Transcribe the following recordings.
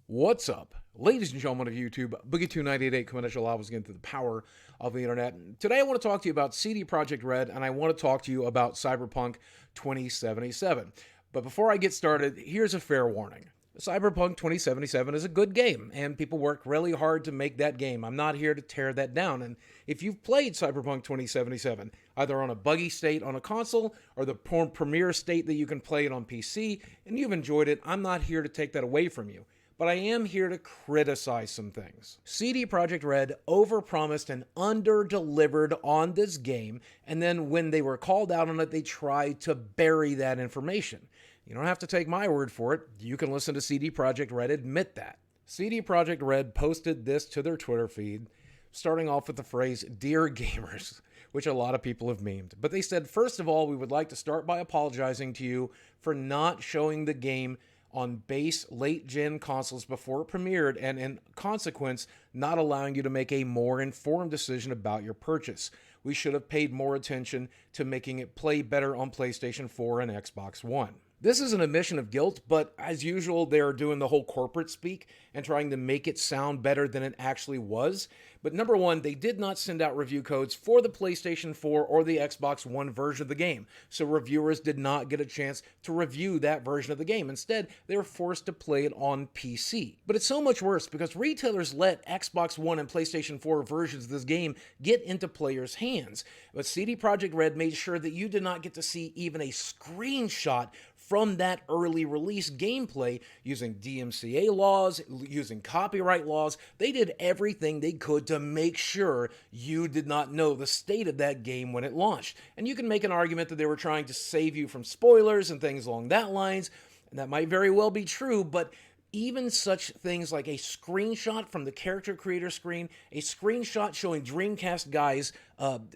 What's up, ladies and gentlemen of YouTube? Boogie2988 coming at you live again through the power of the internet. Today I want to talk to you about CD Projekt Red, and I want to talk to you about Cyberpunk 2077. But before I get started, here's a fair warning. Cyberpunk 2077 is a good game, and people work really hard to make that game. I'm not here to tear that down, and if you've played Cyberpunk 2077, either on a buggy state on a console, or the premier state that you can play it on PC, and you've enjoyed it, I'm not here to take that away from you. But I am here to criticize some things. CD Projekt Red overpromised and under-delivered on this game, and then when they were called out on it, they tried to bury that information. You don't have to take my word for it. You can listen to CD Projekt Red admit that. CD Projekt Red posted this to their Twitter feed, starting off with the phrase, "Dear gamers," which a lot of people have memed. But they said, first of all, we would like to start by apologizing to you for not showing the game on base late-gen consoles before it premiered, and in consequence, not allowing you to make a more informed decision about your purchase. We should have paid more attention to making it play better on PlayStation 4 and Xbox One. This is an admission of guilt, but as usual, they're doing the whole corporate speak and trying to make it sound better than it actually was. But number one, they did not send out review codes for the PlayStation 4 or the Xbox One version of the game, so reviewers did not get a chance to review that version of the game. Instead, they were forced to play it on PC. But it's so much worse because retailers let Xbox One and PlayStation 4 versions of this game get into players' hands. But CD Projekt Red made sure that you did not get to see even a screenshot from that early release gameplay using DMCA laws, using copyright laws. They did everything they could to make sure you did not know the state of that game when it launched. And you can make an argument that they were trying to save you from spoilers and things along that lines, and that might very well be true, but even such things like a screenshot from the character creator screen, a screenshot showing Dreamcast Guy's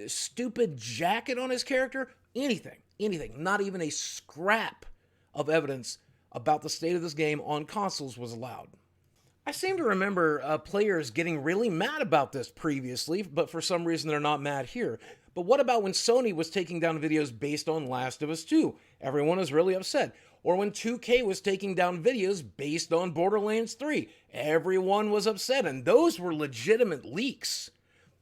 stupid jacket on his character, anything, not even a scrap of evidence about the state of this game on consoles was allowed. I seem to remember players getting really mad about this previously, but for some reason they're not mad here. But what about when Sony was taking down videos based on Last of Us 2? Everyone was really upset. Or when 2K was taking down videos based on Borderlands 3? Everyone was upset, and those were legitimate leaks.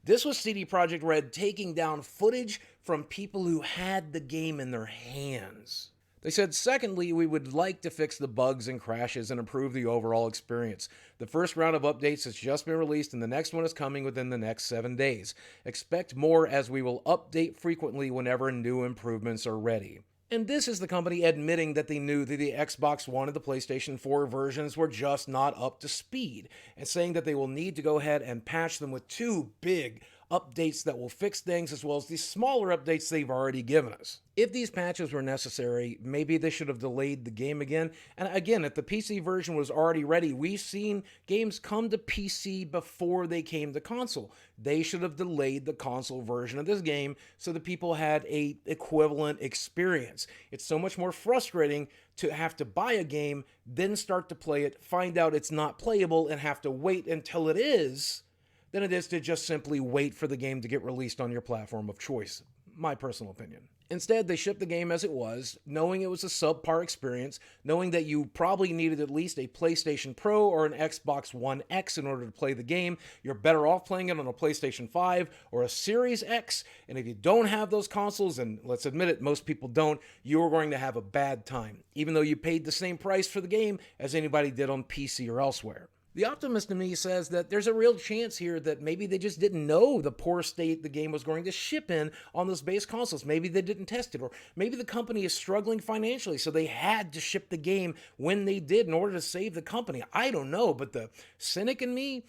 This was CD Projekt Red taking down footage from people who had the game in their hands. They said, secondly, we would like to fix the bugs and crashes and improve the overall experience. The first round of updates has just been released and the next one is coming within the next 7 days. Expect more as we will update frequently whenever new improvements are ready. And this is the company admitting that they knew that the Xbox One and the PlayStation 4 versions were just not up to speed, and saying that they will need to go ahead and patch them with 2 big updates that will fix things, as well as the smaller updates they've already given us. If these patches were necessary, maybe they should have delayed the game again. And again, if the PC version was already ready, we've seen games come to PC before they came to console. They should have delayed the console version of this game so that people had a equivalent experience. It's so much more frustrating to have to buy a game, then start to play it, find out it's not playable, and have to wait until it is, than it is to just simply wait for the game to get released on your platform of choice. My personal opinion. Instead, they shipped the game as it was, knowing it was a subpar experience, knowing that you probably needed at least a PlayStation Pro or an Xbox One X in order to play the game. You're better off playing it on a PlayStation 5 or a Series X, and if you don't have those consoles, and let's admit it, most people don't, you're going to have a bad time, even though you paid the same price for the game as anybody did on PC or elsewhere. The optimist in me says that there's a real chance here that maybe they just didn't know the poor state the game was going to ship in on those base consoles. Maybe they didn't test it, or maybe the company is struggling financially, so they had to ship the game when they did in order to save the company. I don't know, but the cynic in me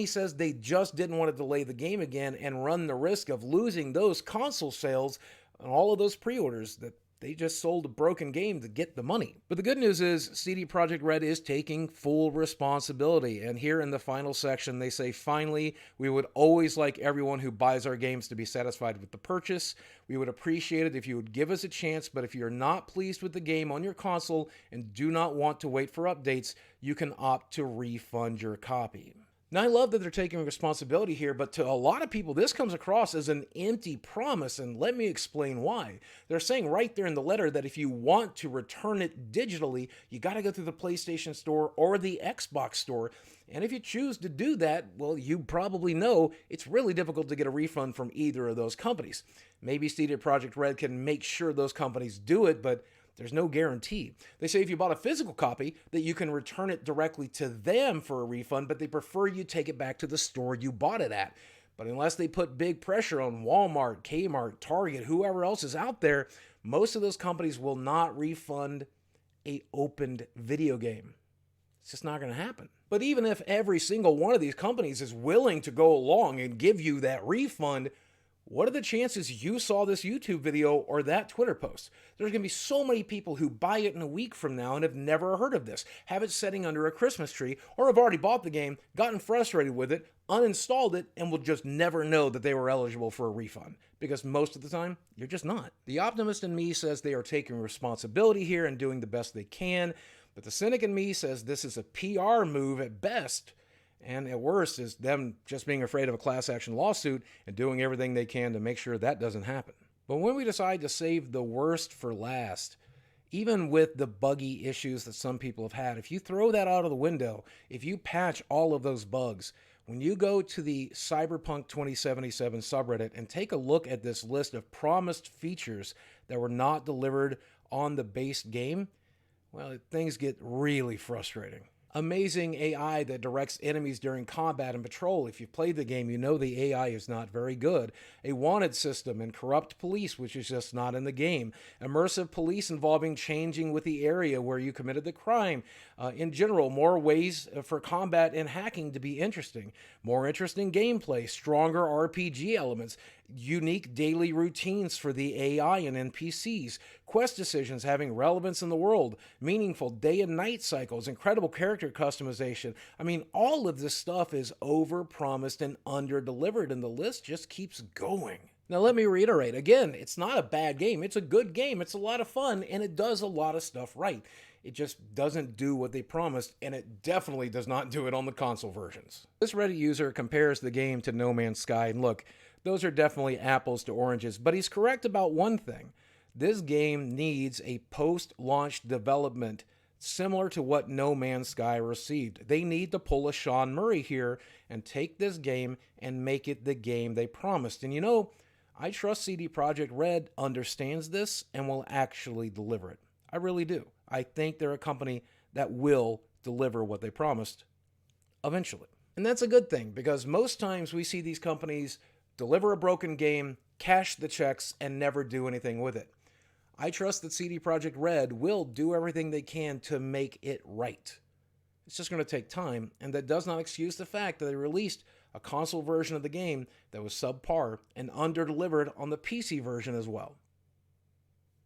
says they just didn't want to delay the game again and run the risk of losing those console sales and all of those pre-orders that they just sold a broken game to get the money. But the good news is CD Projekt Red is taking full responsibility. And here in the final section, they say, finally, we would always like everyone who buys our games to be satisfied with the purchase. We would appreciate it if you would give us a chance, but if you're not pleased with the game on your console and do not want to wait for updates, you can opt to refund your copy. Now, I love that they're taking responsibility here, but to a lot of people, this comes across as an empty promise, and let me explain why. They're saying right there in the letter that if you want to return it digitally, you got to go through the PlayStation Store or the Xbox Store. And if you choose to do that, well, you probably know it's really difficult to get a refund from either of those companies. Maybe CD Projekt Red can make sure those companies do it, but there's no guarantee. They say if you bought a physical copy that you can return it directly to them for a refund, but they prefer you take it back to the store you bought it at. But unless they put big pressure on Walmart, Kmart, Target, whoever else is out there, most of those companies will not refund a opened video game. It's just not going to happen. But even if every single one of these companies is willing to go along and give you that refund, what are the chances you saw this YouTube video or that Twitter post? There's going to be so many people who buy it in a week from now and have never heard of this, have it sitting under a Christmas tree, or have already bought the game, gotten frustrated with it, uninstalled it, and will just never know that they were eligible for a refund. Because most of the time, you're just not. The optimist in me says they are taking responsibility here and doing the best they can, but the cynic in me says this is a PR move at best, and at worst is them just being afraid of a class action lawsuit and doing everything they can to make sure that doesn't happen. But when we decide to save the worst for last, even with the buggy issues that some people have had, if you throw that out of the window, if you patch all of those bugs, when you go to the Cyberpunk 2077 subreddit and take a look at this list of promised features that were not delivered on the base game, well, things get really frustrating. Amazing AI that directs enemies during combat and patrol. If you've played the game, you know the AI is not very good. A wanted system and corrupt police, which is just not in the game. Immersive police involving changing with the area where you committed the crime. In general, more ways for combat and hacking to be interesting. More interesting gameplay, stronger RPG elements, unique daily routines for the AI and NPCs, quest decisions having relevance in the world, meaningful day and night cycles, incredible character customization. I mean, all of this stuff is overpromised and underdelivered, and the list just keeps going. Now, let me reiterate again, it's not a bad game. It's a good game. It's a lot of fun, and it does a lot of stuff right. It just doesn't do what they promised, and it definitely does not do it on the console versions. This Reddit user compares the game to No Man's Sky, and look, those are definitely apples to oranges, but he's correct about one thing. This game needs a post-launch development similar to what No Man's Sky received. They need to pull a Sean Murray here and take this game and make it the game they promised. And you know, I trust CD Projekt Red understands this and will actually deliver it. I really do. I think they're a company that will deliver what they promised eventually. And that's a good thing, because most times we see these companies deliver a broken game, cash the checks, and never do anything with it. I trust that CD Projekt Red will do everything they can to make it right. It's just going to take time, and that does not excuse the fact that they released a console version of the game that was subpar and under-delivered on the PC version as well.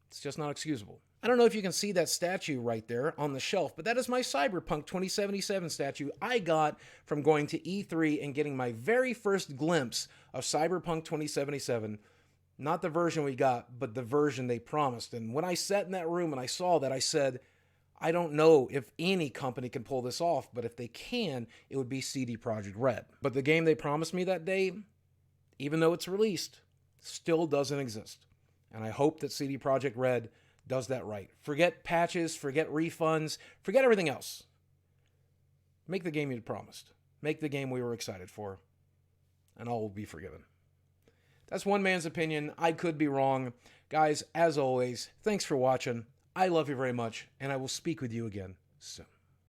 It's just not excusable. I don't know if you can see that statue right there on the shelf, but that is my Cyberpunk 2077 statue I got from going to E3 and getting my very first glimpse of Cyberpunk 2077. Not the version we got, but the version they promised. And when I sat in that room and I saw that, I said, I don't know if any company can pull this off, but if they can, it would be CD Projekt Red. But the game they promised me that day, even though it's released, still doesn't exist. And I hope that CD Projekt Red does that right. Forget patches, forget refunds, forget everything else. Make the game you promised. Make the game we were excited for, and all will be forgiven. That's one man's opinion. I could be wrong. Guys, as always, thanks for watching. I love you very much, and I will speak with you again soon.